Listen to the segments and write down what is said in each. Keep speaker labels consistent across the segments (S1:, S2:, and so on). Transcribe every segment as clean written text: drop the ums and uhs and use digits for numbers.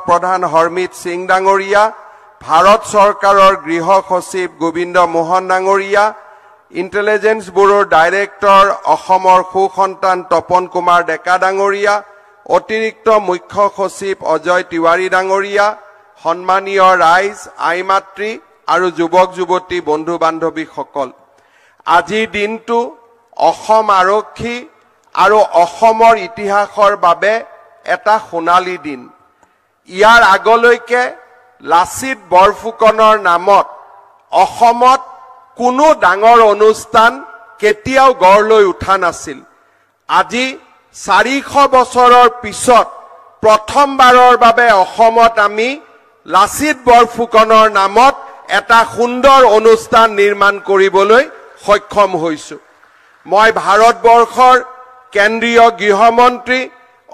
S1: প্ৰধান হৰমিত সিং ডাঙৰীয়া, ভাৰত চৰকাৰৰ গৃহ সচিব গোবিন্দ মোহন ডাঙৰীয়া, ইণ্টেলিজেন্স ব্যুৰোৰ ডাইৰেক্টৰ অসমৰ সুসন্তান তপন কুমাৰ ডেকা ডাঙৰীয়া, অতিৰিক্ত মুখ্য সচিব অজয় তিৱাৰী ডাঙৰীয়া, সন্মানীয় ৰাইজ, আই মাতৃ আৰু যুৱক যুৱতী বন্ধু বান্ধৱীসকল, আজিৰ দিনটো অসম আৰক্ষী আৰু অসমৰ ইতিহাসৰ বাবে এটা সোণালী দিন। ইয়াৰ আগলৈকে লাচিত বৰফুকনৰ নামত অসমত কোনো ডাঙৰ অনুষ্ঠান কেতিয়াও গঢ় লৈ উঠা নাছিল। আজি 400 বছৰৰ পিছত প্ৰথমবাৰৰ বাবে অসমত আমি লাচিত বৰফুকনৰ নামত এটা সুন্দৰ অনুষ্ঠান নিৰ্মাণ কৰিবলৈ সক্ষম হৈছো। মই ভাৰতবৰ্ষৰ কেন্দ্ৰীয় গৃহমন্ত্ৰী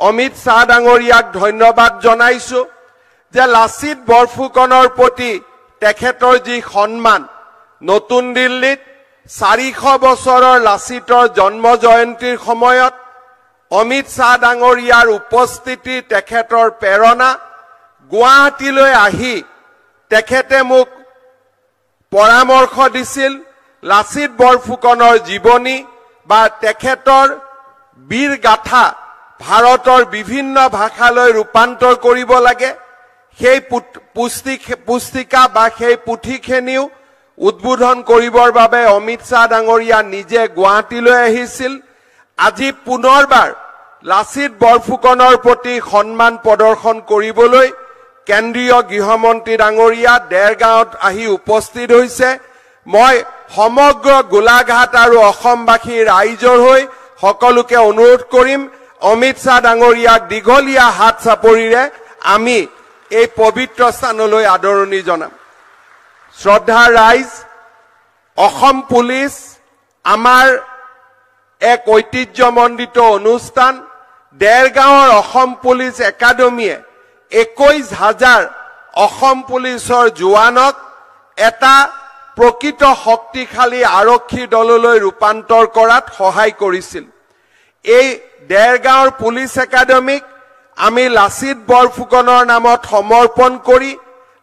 S1: অমিত শাহ ডাঙৰীয়াক ধন্যবাদ জনাইছো যে লাচিত বৰফুকনৰ প্ৰতি তেখেতৰ যি সন্মান, নতুন দিল্লীত 400 বছৰৰ লাচিতৰ জন্ম জয়ন্তীৰ সময়ত অমিত শাহ ডাঙৰীয়াৰ উপস্থিতি, তেখেতৰ প্ৰেৰণা, গুৱাহাটীলৈ আহি তেখেতে মোক পৰামৰ্শ দিছিল লাচিত বৰফুকনৰ জীৱনী বা তেখেতৰ বীৰ গাথা ভাৰতৰ বিভিন্ন ভাষালৈ ৰূপান্তৰ কৰিব লাগে। সেই পুস্তিকা বা সেই পুথিখিনিও উদ্বোধন কৰিবৰ বাবে অমিত শাহ ডাঙৰীয়া নিজে গুৱাহাটীলৈ আহিছিল। আজি পুনৰবাৰ লাচিত বৰফুকনৰ প্ৰতি সন্মান প্ৰদৰ্শন কৰিবলৈ কেন্দ্ৰীয় গৃহমন্ত্ৰী ডাঙৰীয়া দেৰগাঁৱত আহি উপস্থিত হৈছে। মই সমগ্ৰ গোলাঘাট আৰু অসমবাসী ৰাইজৰ হৈ সকলোকে অনুৰোধ কৰিম, অমিত শাহ ডাঙৰীয়াক দীঘলীয়া হাত চাপৰিৰে আমি এই পবিত্ৰ স্থানলৈ আদৰণি জনাম। শ্ৰদ্ধাৰ ৰাইজ, অসম পুলিচ আমাৰ এক ঐতিহ্যমণ্ডিত অনুষ্ঠান। দেৰগাঁৱৰ অসম পুলিচ একাডেমীয়ে 21,000 অসম পুলিচৰ জোৱানক এটা প্ৰকৃত শক্তিশালী আৰক্ষী দললৈ ৰূপান্তৰ কৰাত সহায় কৰিছিল। এই দেৰগাঁৱৰ পুলিচ একাডেমীক আমি লাচিত বৰফুকনৰ নামত সমৰ্পণ কৰি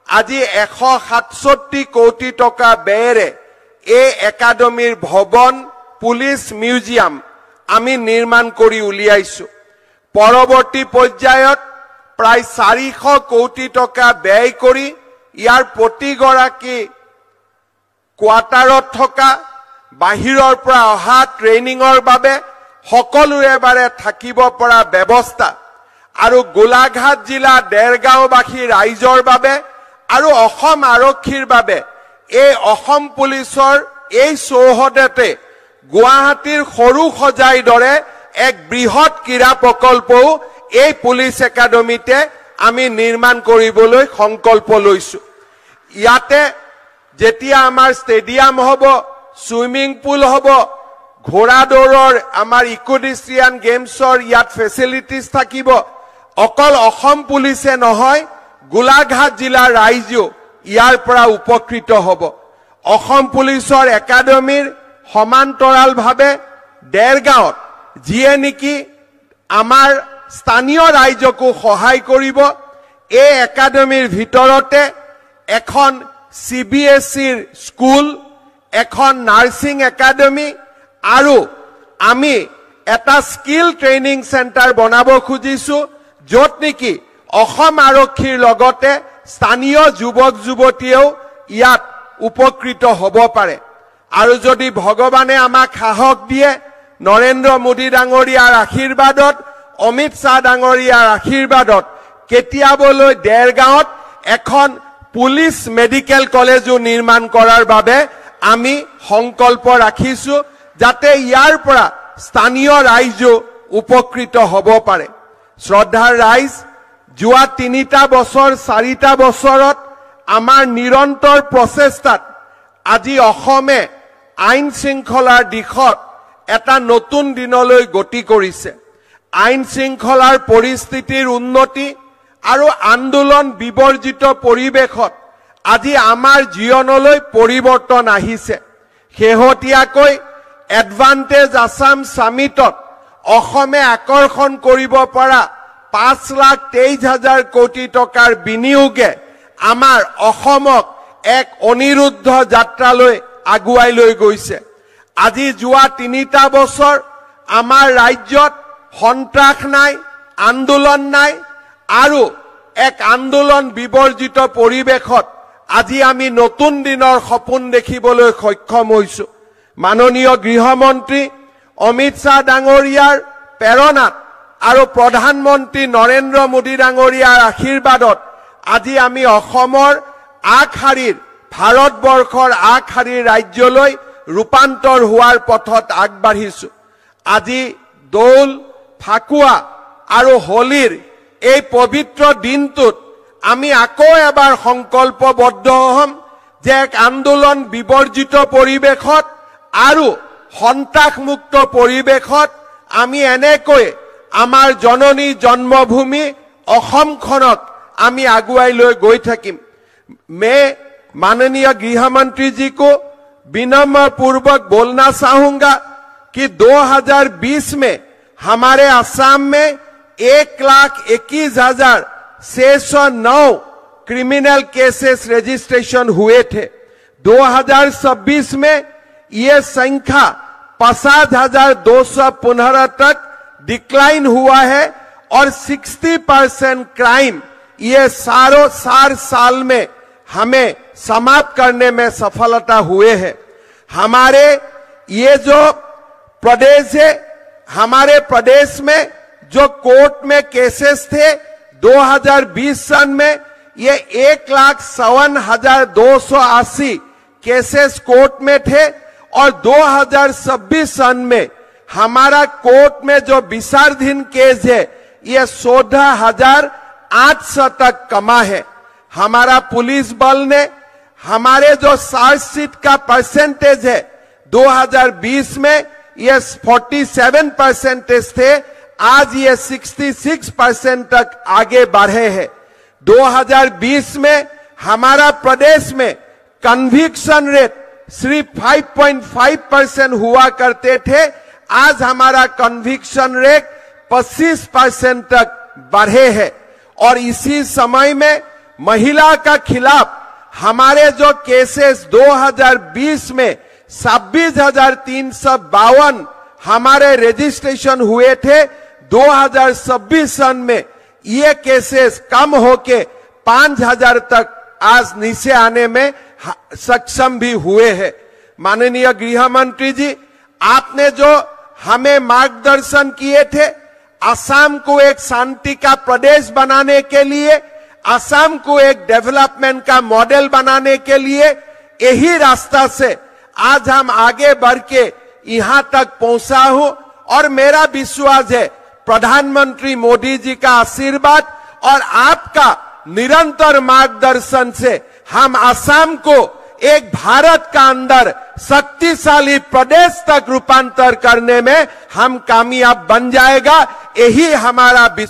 S1: আজি 167 কোটি টকা ব্যয়েৰে এই একাডেমীৰ ভৱন, পুলিচ মিউজিয়াম আমি নিৰ্মাণ কৰি উলিয়াইছো। পৰৱৰ্তী পৰ্যায়ত প্ৰায় 400 কোটি টকা ব্যয় কৰি ইয়াৰ প্ৰতিগৰাকী কোৱাৰ্টাৰত থকা, বাহিৰৰ পৰা অহা ট্ৰেইনিঙৰ বাবে সকলোৰে বাবে থাকিব পৰা ব্যৱস্থা আৰু গোলাঘাট জিলা দেৰগাঁওবাসী ৰাইজৰ বাবে আৰু অসম আৰক্ষীৰ বাবে এই অসম পুলিচৰ এই চৌহদতে গুৱাহাটীৰ সৰু সজাইৰ দৰে এক বৃহৎ ক্ৰীড়া প্ৰকল্পও এই পুলিচ একাডেমীতে আমি নিৰ্মাণ কৰিবলৈ সংকল্প লৈছো। ইয়াতে যেতিয়া আমাৰ ষ্টেডিয়াম হ'ব, সুইমিং পুল হ'ব, ঘোঁৰা দৌৰৰ আমাৰ ইকোডিষ্ট্ৰিয়ান গেমছৰ ইয়াত ফেচিলিটিজ থাকিব। অকল অসম পুলিচে নহয়, গোলাঘাট জিলাৰ ৰাইজেও ইয়াৰ পৰা উপকৃত হ'ব। অসম পুলিচৰ একাডেমীৰ সমান্তৰালভাৱে দেৰগাঁৱত যিয়ে নেকি আমাৰ স্থানীয় ৰাইজকো সহায় কৰিব, এই একাডেমীৰ ভিতৰতে এখন CBSEৰ স্কুল, এখন নাৰ্ছিং একাডেমী আৰু আমি এটা স্কিল ট্ৰেইনিং চেণ্টাৰ বনাব খুজিছো, য'ত নেকি অসম আৰক্ষীৰ লগতে স্থানীয় যুৱক যুৱতীয়েও ইয়াত উপকৃত হ'ব পাৰে। আৰু যদি ভগৱানে আমাক সাহস দিয়ে, নৰেন্দ্ৰ মোদী ডাঙৰীয়াৰ আশীৰ্বাদত, অমিত শাহ ডাঙৰীয়াৰ আশীৰ্বাদত কেতিয়াবলৈ দেৰগাঁৱত এখন পুলিচ মেডিকেল কলেজো নিৰ্মাণ কৰাৰ বাবে আমি সংকল্প ৰাখিছো, যাতে ইয়াৰ পৰা স্থানীয় ৰাইজো উপকৃত হ'ব পাৰে। শ্ৰদ্ধাৰ ৰাইজ, যোৱা 3টা বছৰ 4টা বছৰত আমাৰ নিৰন্তৰ প্ৰচেষ্টাত আজি অসমে আইন শৃংখলাৰ দিশত এটা নতুন দিনলৈ গতি কৰিছে। আইন শৃংখলাৰ পৰিস্থিতিৰ উন্নতি আৰু আন্দোলন বিবৰ্জিত পৰিৱেশত আজি আমাৰ জীৱনলৈ পৰিৱৰ্তন আহিছে। শেহতীয়াকৈ এডভান্টেজ আসাম সামিটত অসমে আকৰ্ষণ কৰিব পৰা 5,23,000 কোটি টকাৰ বিনিয়োগে আমাৰ অসমক এক অনিৰুদ্ধ যাত্ৰালৈ আগুৱাই লৈ গৈছে। আজি যোৱা 3টা বছৰ আমাৰ ৰাজ্যত সন্ত্ৰাস নাই, আন্দোলন নাই আৰু এক আন্দোলন বিবৰ্জিত পৰিৱেশত আজি আমি নতুন দিনৰ সপোন দেখিবলৈ সক্ষম হৈছো। মাননীয় গৃহমন্ত্ৰী অমিত শ্বাহ ডাঙৰীয়াৰ প্ৰেৰণাত আৰু প্ৰধানমন্ত্ৰী নৰেন্দ্ৰ মোদী ডাঙৰীয়াৰ আশীৰ্বাদত আজি আমি অসমৰ আগশাৰীৰ ভাৰতবৰ্ষৰ আগশাৰীৰ ৰাজ্যলৈ ৰূপান্তৰ হোৱাৰ পথত আগবাঢ়িছো। আজি দৌল, ফাকুৱা আৰু হোলীৰ এই পবিত্ৰ দিনটোত আমি আকৌ এবাৰ সংকল্পবদ্ধ হম যে এক আন্দোলন বিবৰ্জিত পৰিৱেশত আৰু সন্ত্ৰাসমুক্ত পৰিৱেশত আমি এনেকৈ আমাৰ জননী জন্মভূমি অসমখনক আমি আগুৱাই লৈ গৈ থাকিম। मैं माननीय गृह मंत्री जी को विनम्र पूर्वक बोलना चाहूंगा कि 2020 में हमारे असम में 1,21,609 क्रिमिनल केसेस रजिस्ट्रेशन हुए थे। 2026 में ये संख्या 50,215 तक डिक्लाइन हुआ है और 60% क्राइम ये सार साल में हमें समाप्त करने में सफलता हुए हैं। हमारे ये जो प्रदेश है, हमारे प्रदेश में जो कोर्ट में केसेस थे 2020 सन में ये 1,52,280 केसेस कोर्ट में थे और 2026 सन में हमारा कोर्ट में जो विचाराधीन केस है ये 14,800 तक कमा है। हमारा पुलिस बल ने हमारे जो चार्जशीट का परसेंटेज है 2020 में ये 47% थे, आज ये 66% तक आगे बढ़े हैं। 2020 में हमारा प्रदेश में कन्विक्शन रेट सिर्फ 5.5% हुआ करते थे, आज हमारा कन्विक्शन रेट 25% तक बढ़े हैं। और इसी समय में महिला का खिलाफ हमारे जो केसेस 2020 में 26,352 हमारे रजिस्ट्रेशन हुए थे, 2026 सन में ये केसेस कम होके 5,000 तक आज नीचे आने में सक्षम भी हुए हैं। माननीय गृह मंत्री जी, आपने जो हमें मार्गदर्शन किए थे असम को एक शांति का प्रदेश बनाने के लिए, असम को एक डेवलपमेंट का मॉडल बनाने के लिए, यही रास्ता से आज हम आगे बढ़ के यहां तक पहुंचा हूं और मेरा विश्वास है प्रधानमंत्री मोदी जी का आशीर्वाद और आपका निरंतर मार्गदर्शन से हम असम को एक भारत का अंदर शक्तिशाली प्रदेश तक रूपांतर करने में हम कामयाब बन जाएगा। यही हमारा